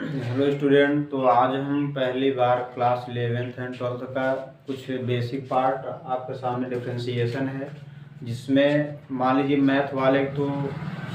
Hello student. तो आज हम पहली बार क्लास 11th एंड 12th का कुछ बेसिक पार्ट आपके सामने डिफरेंशिएशन है, जिसमें मान लीजिए मैथ वाले तो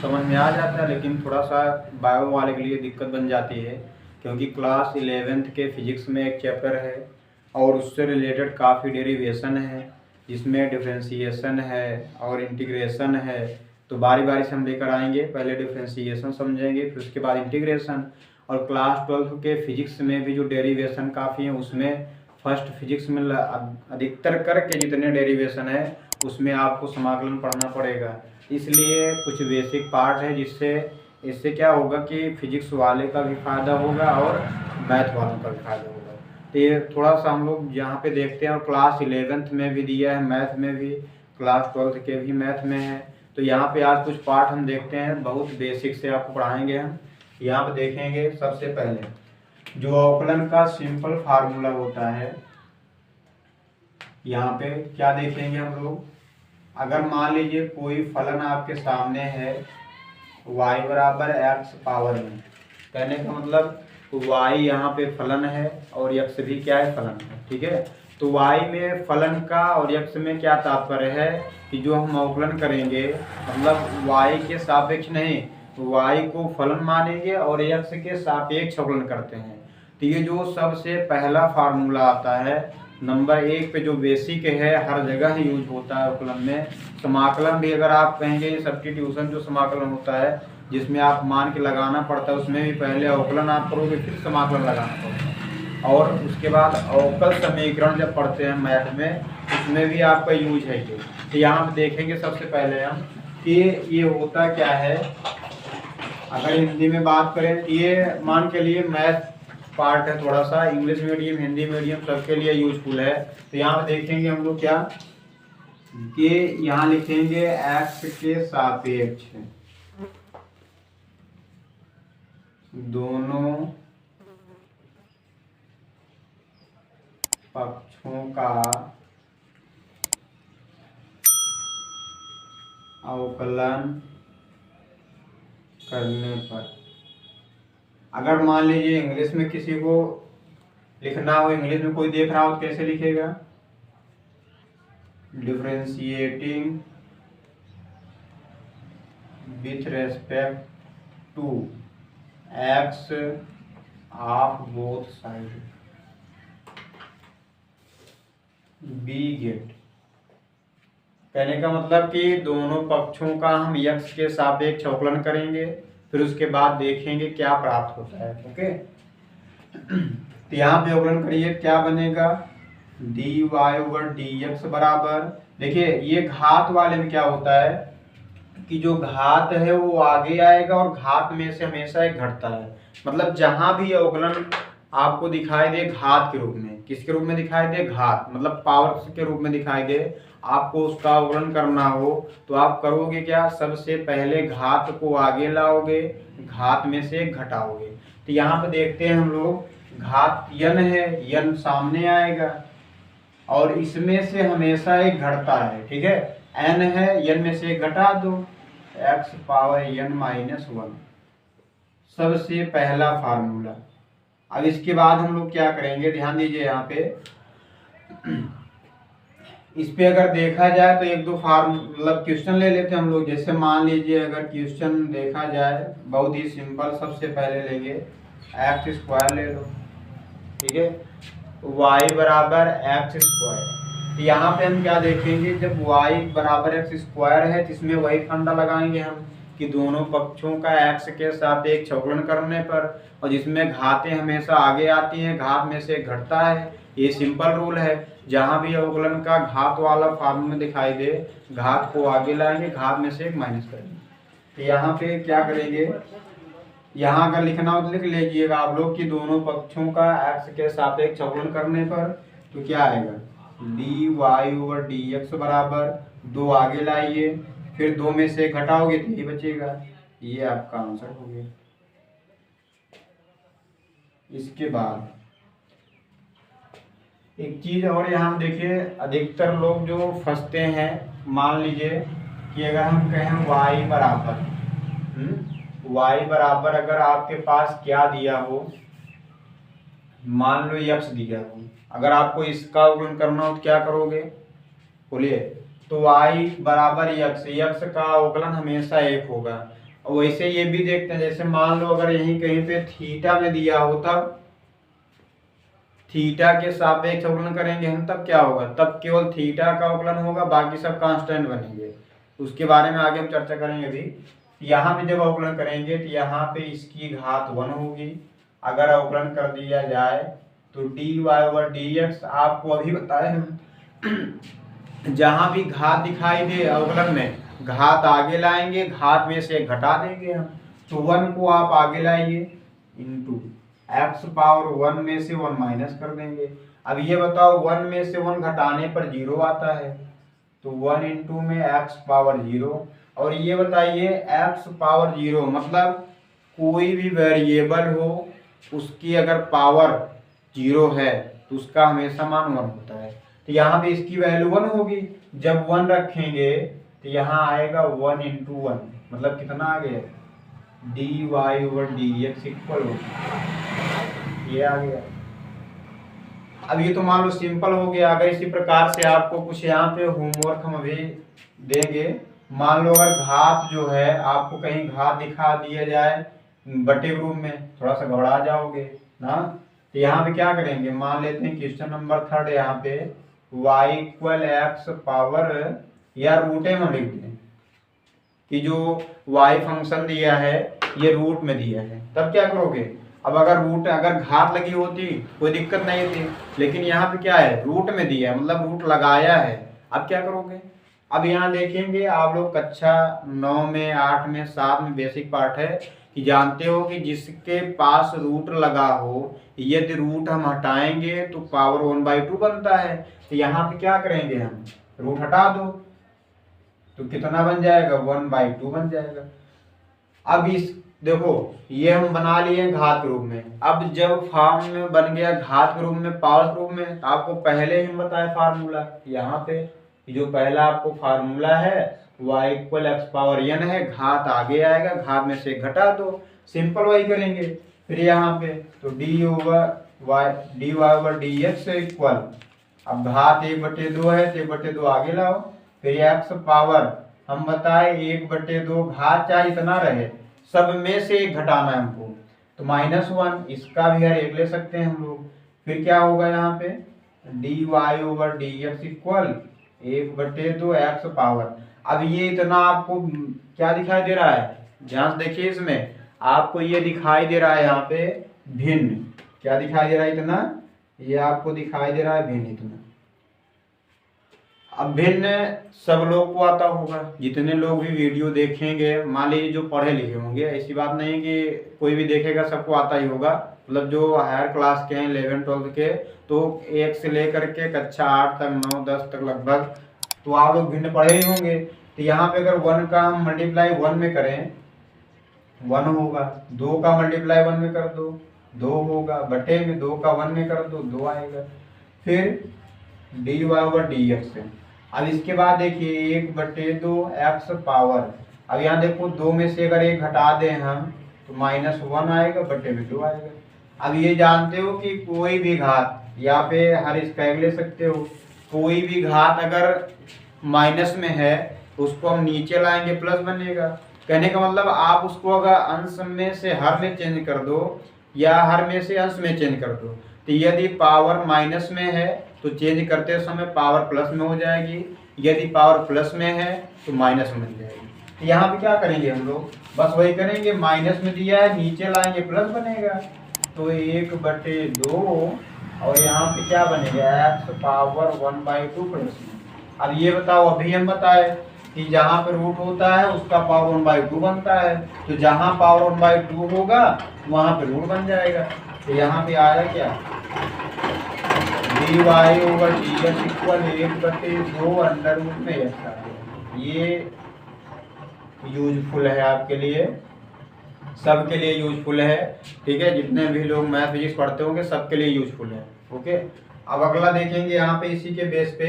समझ में आ जाता है, लेकिन थोड़ा सा बायो वाले के लिए दिक्कत बन जाती है, क्योंकि क्लास 11th के फिजिक्स में एक चैप्टर है और उससे रिलेटेड काफ़ी डेरिवेशन है, जिसमें डिफरेंशिएशन है और इंटीग्रेशन है। तो बारी बारी से हम लेकर आएंगे, पहले डिफरेंशिएशन समझेंगे, फिर उसके बाद इंटीग्रेशन। और क्लास 12 के फिजिक्स में भी जो डेरिवेशन काफ़ी है, उसमें फर्स्ट फिजिक्स में अधिकतर करके जितने डेरिवेशन है उसमें आपको समाकलन पढ़ना पड़ेगा। इसलिए कुछ बेसिक पार्ट है, इससे क्या होगा कि फिजिक्स वाले का भी फायदा होगा और मैथ वालों का भी फायदा होगा। तो ये थोड़ा सा हम लोग यहाँ पे देखते हैं, और क्लास 11th में भी दिया है, मैथ में भी, क्लास 12th के भी मैथ में है। तो यहाँ पे आज कुछ पार्ट हम देखते हैं, बहुत बेसिक से आपको पढ़ाएंगे हम। यहाँ पे देखेंगे सबसे पहले जो अवकलन का सिंपल फार्मूला होता है, यहाँ पे क्या देखेंगे हम लोग। अगर मान लीजिए कोई फलन आपके सामने है y बराबर x पावर में, कहने का मतलब y यहाँ पे फलन है और x भी क्या है, फलन है। ठीक है, तो y में फलन का और x में क्या तात्पर्य है कि जो हम अवकलन करेंगे, मतलब y के सापेक्ष नहीं, y को फलन मानेंगे और x के सापेक्ष अवकलन करते हैं। तो ये जो सबसे पहला फार्मूला आता है, नंबर 1 पे जो बेसिक है, हर जगह ही यूज होता है अवकलन में। समाकलन भी अगर आप कहेंगे, सब्स्टिट्यूशन जो समाकलन होता है जिसमें आप मान के लगाना पड़ता है, उसमें भी पहले अवकलन आप करोगे फिर समाकलन लगाना पड़ता है। और उसके बाद अवकल समीकरण जब पढ़ते हैं मैथ में, उसमें भी आपका यूज है ये। तो यहाँ देखेंगे सबसे पहले हम कि ये होता क्या है। अगर हिंदी में बात करें तो ये मान के लिए मैथ पार्ट है, थोड़ा सा इंग्लिश मीडियम हिंदी मीडियम सबके लिए यूजफुल है। तो यहाँ पे देखेंगे हम लोग क्या कि यहाँ लिखेंगे x के सापेक्ष दोनों पक्षों का अवकलन करने पर। अगर मान लीजिए इंग्लिश में किसी को लिखना हो, इंग्लिश में कोई देख रहा हो, कैसे लिखेगा, differentiating with respect to x of both side we get. कहने का मतलब कि दोनों पक्षों का हम x के सापेक्ष अवकलन करेंगे, फिर उसके बाद देखेंगे क्या प्राप्त होता है। ओके, तो यहाँ पे अवकलन करिए, क्या बनेगा, dy/dx बराबर, देखिए ये घात वाले में क्या होता है कि जो घात है वो आगे आएगा और घात में से हमेशा एक घटता है। मतलब जहां भी अवकलन आपको दिखाई दे घात के रूप में, किसके रूप में दिखाई दे, घात, मतलब पावर के रूप में दिखाई दे, आपको उसका अवकलन करना हो तो आप करोगे क्या, सबसे पहले घात को आगे लाओगे, घात में से घटाओगे। तो यहाँ पे देखते हैं हम लोग, घात n है, n सामने आएगा और इसमें से हमेशा एक घटता है। ठीक है, n है, n में से एक घटा दो, x पावर n-1, सबसे पहला फार्मूला। अब इसके बाद हम लोग क्या करेंगे, ध्यान दीजिए यहाँ पे, इस पे अगर देखा जाए तो एक दो मतलब क्वेश्चन ले लेते हैं हम लोग। जैसे मान लीजिए अगर क्वेश्चन देखा जाए, बहुत ही सिंपल, सबसे पहले लेंगे एक्स स्क्वायर ले लो। ठीक है, y बराबर एक्स स्क्वायर। यहाँ पे हम क्या देखेंगे, जब y बराबर एक्स स्क्वायर है तो इसमें वही फंडा लगाएंगे हम कि दोनों पक्षों का x के सापेक्ष अवकलन करने पर, और जिसमें घातें हमेशा आगे आती हैं, घात में से घटता है, ये सिंपल रूल है। जहां भी अवकलन का घात वाला फॉर्म में दिखाई दे, घात को आगे लाएंगे, घात में से एक माइनस करेंगे। तो यहाँ पे क्या करेंगे, यहाँ अगर लिखना हो तो लिख लीजिएगा आप लोग कि दोनों पक्षों का x के सापेक्ष अवकलन करने पर तो क्या आएगा, dy/dx बराबर, दो आगे लाइए, फिर दो में से घटाओगे तो ये बचेगा। ये आपका आंसर हो गया। इसके बाद एक चीज और यहाँ देखिए, अधिकतर लोग जो फंसते हैं, मान लीजिए कि अगर हम कहें y बराबर y बराबर अगर आपके पास क्या दिया हो, मान लो x दिया हो, अगर आपको इसका अवकलन करना हो तो क्या करोगे बोलिए। तो y बराबर x का अवकलन हमेशा 1 होगा। और वैसे ये भी देखते हैं, जैसे मान लो अगर यहीं कहीं पे थीटा में दिया हो, तब थीटा के सापेक्ष अवकलन करेंगे हम, तब क्या होगा, तब केवल थीटा का अवकलन होगा, बाकी सब कांस्टेंट बनेंगे। उसके बारे में आगे हम चर्चा करेंगे। अभी यहाँ पे जब अवकलन करेंगे तो यहाँ पे इसकी घात 1 होगी। अगर अवकलन कर दिया जाए तो dy/dx आपको अभी बताए हम जहां भी घात दिखाई दे अवकलन में, घात आगे लाएंगे, घात में से घटा देंगे हम। तो 1 को आप आगे लाइए इंटू x पावर 1 में से 1 माइनस कर देंगे। अब ये बताओ 1 में से 1 घटाने पर 0 आता है, तो 1 इंटू में x पावर 0। और ये बताइए x पावर 0 मतलब कोई भी वेरिएबल हो उसकी अगर पावर 0 है तो उसका हमेशा मान 1 होता है। तो यहाँ पे इसकी वैल्यू 1 होगी। जब 1 रखेंगे तो यहाँ आएगा 1 इंटू 1, मतलब कितना आ गया dy/dx इक्वल हो, ये आ गया। अब ये तो मान लो सिंपल हो गया। अगर इसी प्रकार से आपको कुछ यहाँ पे होमवर्क हम अभी देंगे, मान लो अगर घात जो है आपको कहीं घात दिखा दिया जाए बटे रूप में, थोड़ा सा घबरा जाओगे ना। तो यहाँ पे क्या करेंगे, मान लेते हैं क्वेश्चन नंबर 3 यहाँ पे y इक्वल x पावर या रूट में लिख दें कि जो y फंक्शन दिया है ये रूट में दिया है, तब क्या करोगे। अब अगर घात लगी होती कोई दिक्कत नहीं थी, लेकिन यहाँ पे क्या है रूट में दिया है, मतलब रूट लगाया है। अब क्या करोगे, अब यहाँ देखेंगे आप लोग कक्षा 9 में 8 में 7 में बेसिक पार्ट है कि जानते हो कि जिसके पास रूट लगा हो, यदि रूट हम हटाएंगे तो पावर 1/2 बनता है। तो यहाँ पे क्या करेंगे हम, रूट हटा दो तो कितना बन जाएगा 1/2 बन जाएगा। अब इस देखो ये हम बना लिए घात के रूप में। अब जब फॉर्म में बन गया घात के रूप में, पावर के रूप में, तो आपको पहले ही बताया फार्मूला यहाँ पे, जो पहला आपको फार्मूला है y equal x power n है, घात आगे आएगा, घात में से घटा दो, सिंपल वही करेंगे। फिर यहाँ पे तो dy/dx इक्वल, अब घात 1/2 है तो 1/2 आगे लाओ, फिर x पावर हम बताए 1/2, घात चाहे इतना रहे सब में से एक घटाना है हमको, तो -1, इसका भी हर एक ले सकते हैं हम लोग। फिर क्या होगा यहाँ पे dy/dx इक्वल 1/2 x पावर। अब ये इतना आपको क्या दिखाई दे रहा है, ध्यान से देखिए, इसमें आपको ये दिखाई दे रहा है यहाँ पे भिन्न, क्या दिखाई दे रहा है इतना, ये आपको दिखाई दे रहा है भिन्न इतना। अब भिन्न सब लोग को आता होगा, जितने लोग भी वीडियो देखेंगे, मान लीजिए जो पढ़े लिखे होंगे, ऐसी बात नहीं कि कोई भी देखेगा सबको आता ही होगा, मतलब जो हायर क्लास के हैं 11 12 के, तो 1 से लेकर के कक्षा 8 तक 9 10 तक लगभग, तो आप लोग भिन्न पढ़े ही होंगे। तो यहाँ पे अगर 1 का हम मल्टीप्लाई 1 में करें 1 होगा, 2 का मल्टीप्लाई 1 में कर दो 2 होगा, बटे में 2 का 1 में कर दो 2 आएगा। फिर dy/dx। अब इसके बाद देखिए 1/2 x पावर, अब यहाँ देखो 2 में से अगर 1 घटा दें हम तो -1 आएगा, बटे में 2 आएगा। अब ये जानते हो कि कोई भी घात, यहाँ पे हर स्क्वायर ले सकते हो, कोई भी घात अगर माइनस में है तो उसको हम नीचे लाएंगे प्लस बनेगा। कहने का मतलब आप उसको अगर अंश में से हर में चेंज कर दो या हर में से अंश में चेंज कर दो, तो यदि पावर माइनस में है तो चेंज करते समय पावर प्लस में हो जाएगी, यदि पावर प्लस में है तो माइनस में बन जाएगी। तो यहाँ पे क्या करेंगे हम लोग, बस वही करेंगे, माइनस में दिया है नीचे लाएंगे प्लस बनेगा, तो 1/2 और यहाँ पे क्या बनेगा x पावर 1/2 प्लस में। अब ये बताओ, अभी हम बताए कि जहाँ पे रूट होता है उसका पावर 1/2 बनता है, तो जहाँ पावर 1/2 होगा वहाँ पे रूट बन जाएगा। तो यहाँ पे आया क्या dy/dx इक्वल 1/2 अंडर रूट में x आ गया। ये यूजफुल है आपके लिए, सबके लिए यूजफुल है, ठीक है, जितने भी लोग मैथ फिजिक्स पढ़ते होंगे सबके लिए यूजफुल है। ओके, अब अगला देखेंगे यहाँ पे इसी के बेस पे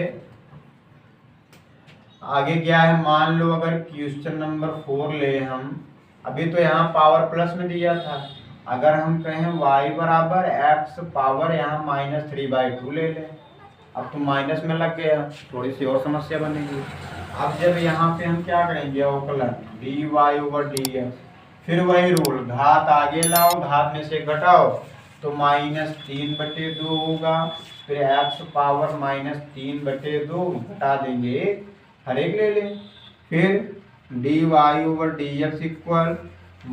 आगे क्या है। मान लो अगर क्वेश्चन नंबर 4 ले हम, अभी तो यहाँ पावर प्लस में दिया था। अगर हम कहें y बराबर x पावर यहाँ -3/2 ले लें, अब तो माइनस में लग गया, थोड़ी सी और समस्या बनेगी। अब जब यहाँ पे हम क्या करेंगे अवकलन dy/dx, फिर वही रूल, घात आगे लाओ घात में से घटाओ तो -3/2 होगा। फिर x पावर -3/2 घटा देंगे, हर एक ले लें। फिर dy/dx इक्वल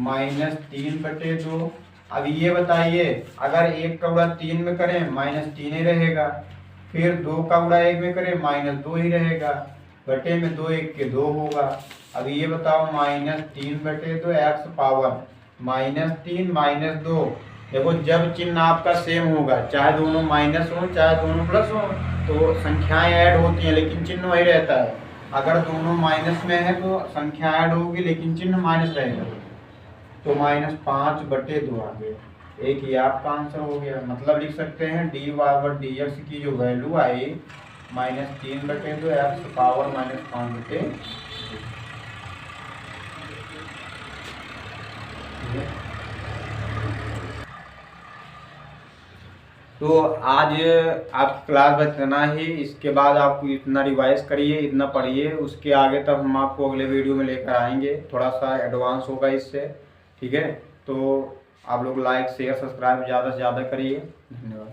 -3/2। अब ये बताइए, अगर 1 का गुणा 3 में करें -3 ही रहेगा, फिर 2 का गुणा 1 में करें -2 ही रहेगा, बटे में 2 1 के 2 होगा। अब ये बताओ -3/2 x पावर -3 -2। देखो जब चिन्ह आपका सेम होगा, चाहे दोनों माइनस हो चाहे दोनों प्लस हो, तो संख्याएं ऐड होती हैं लेकिन चिन्ह वही रहता है। अगर दोनों माइनस में है तो संख्या ऐड होगी लेकिन चिन्ह माइनस रहेगा, तो -5/2 आ गया। एक ही आपका आंसर हो गया। मतलब लिख सकते हैं dy/dx की जो वैल्यू आई -3/2 x पावर -5/2। तो आज आप क्लास बस इतना ही। इसके बाद आप इतना रिवाइज करिए, इतना पढ़िए, उसके आगे तब हम आपको अगले वीडियो में लेकर आएंगे, थोड़ा सा एडवांस होगा इससे। ठीक है, तो आप लोग लाइक शेयर सब्सक्राइब ज़्यादा से ज़्यादा करिए। धन्यवाद।